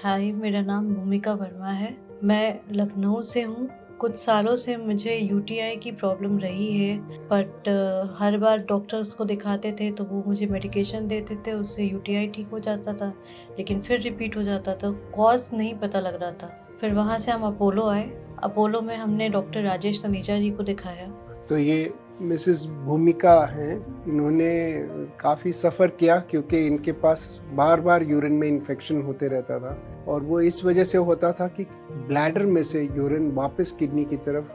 हाय, मेरा नाम भूमिका वर्मा है। मैं लखनऊ से हूँ। कुछ सालों से मुझे यूटीआई की प्रॉब्लम रही है, बट हर बार डॉक्टर्स को दिखाते थे तो वो मुझे मेडिकेशन देते थे, उससे यूटीआई ठीक हो जाता था, लेकिन फिर रिपीट हो जाता था। कॉज़ नहीं पता लग रहा था। फिर वहाँ से हम अपोलो आए। अपोलो में हमने डॉक्टर राजेश तनेजा जी को दिखाया। तो ये मिसेस भूमिका हैं। इन्होंने काफ़ी सफ़र किया क्योंकि इनके पास बार-बार यूरिन में इन्फेक्शन होते रहता था और वो इस वजह से होता था कि ब्लैडर में से यूरिन वापस किडनी की तरफ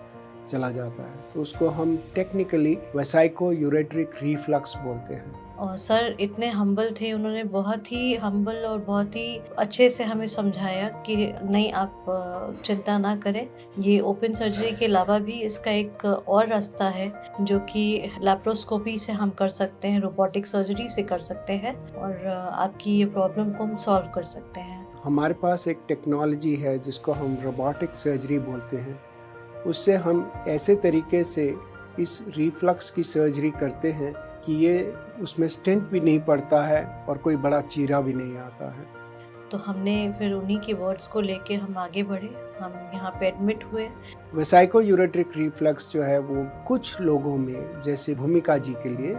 चला जाता है। तो उसको हम टेक्निकली वेसाइको यूरेट्रिक रिफ्लक्स बोलते हैं। और सर इतने हम्बल थे, उन्होंने बहुत ही हम्बल और बहुत ही अच्छे से हमें समझाया कि नहीं, आप चिंता ना करें। ये ओपन सर्जरी के अलावा भी इसका एक और रास्ता है जो कि लैप्रोस्कोपी से हम कर सकते हैं, रोबोटिक सर्जरी से कर सकते हैं और आपकी ये प्रॉब्लम को हम सॉल्व कर सकते हैं। हमारे पास एक टेक्नोलॉजी है जिसको हम रोबोटिक सर्जरी बोलते हैं। उससे हम ऐसे तरीके से इस रिफ्लक्स की सर्जरी करते हैं कि ये उसमें स्टेंट भी नहीं पड़ता है और कोई बड़ा चीरा भी नहीं आता है। तो हमने फिर उन्हीं के वर्ड्स को लेके हम आगे बढ़े। हम यहाँ पे एडमिट हुए। वेसाइको यूरेट्रिक रिफ्लक्स जो है वो कुछ लोगों में, जैसे भूमिका जी के लिए,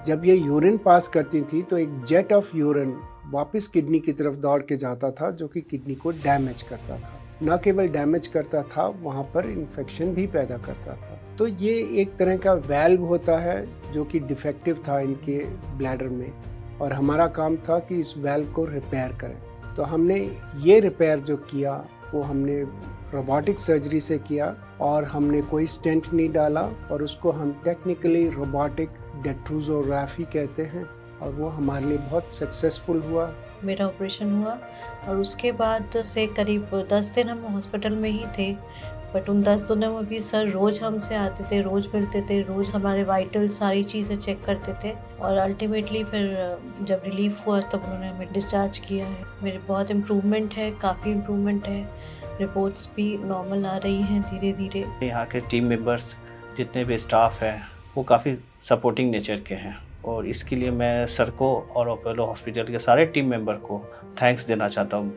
जब ये यूरिन पास करती थी तो एक जेट ऑफ यूरिन वापस किडनी की तरफ दौड़ के जाता था जो कि किडनी को डैमेज करता था। न केवल डैमेज करता था, वहाँ पर इन्फेक्शन भी पैदा करता था। तो ये एक तरह का वाल्व होता है जो कि डिफेक्टिव था इनके ब्लैडर में और हमारा काम था कि इस वाल्व को रिपेयर करें। तो हमने ये रिपेयर जो किया वो हमने रोबोटिक सर्जरी से किया और हमने कोई स्टेंट नहीं डाला और उसको हम टेक्निकली रोबोटिक डेट्रोसोग्राफी कहते हैं और वो हमारे लिए बहुत सक्सेसफुल हुआ। मेरा ऑपरेशन हुआ और उसके बाद से करीब 10 दिन हम हॉस्पिटल में ही थे। बट उन 10 दिनों में भी सर रोज़ हमसे आते थे, रोज़ मिलते थे, रोज़ हमारे वाइटल सारी चीज़ें चेक करते थे और अल्टीमेटली फिर जब रिलीफ हुआ तब उन्होंने हमें डिस्चार्ज किया है। मेरे बहुत इम्प्रूवमेंट है, काफ़ी इम्प्रूवमेंट है। रिपोर्ट्स भी नॉर्मल आ रही हैं धीरे-धीरे। यहाँ के टीम मेंबर्स जितने भी स्टाफ हैं वो काफ़ी सपोर्टिंग नेचर के हैं और इसके लिए मैं सर को और अपोलो हॉस्पिटल के सारे टीम मेंबर को थैंक्स देना चाहता हूँ।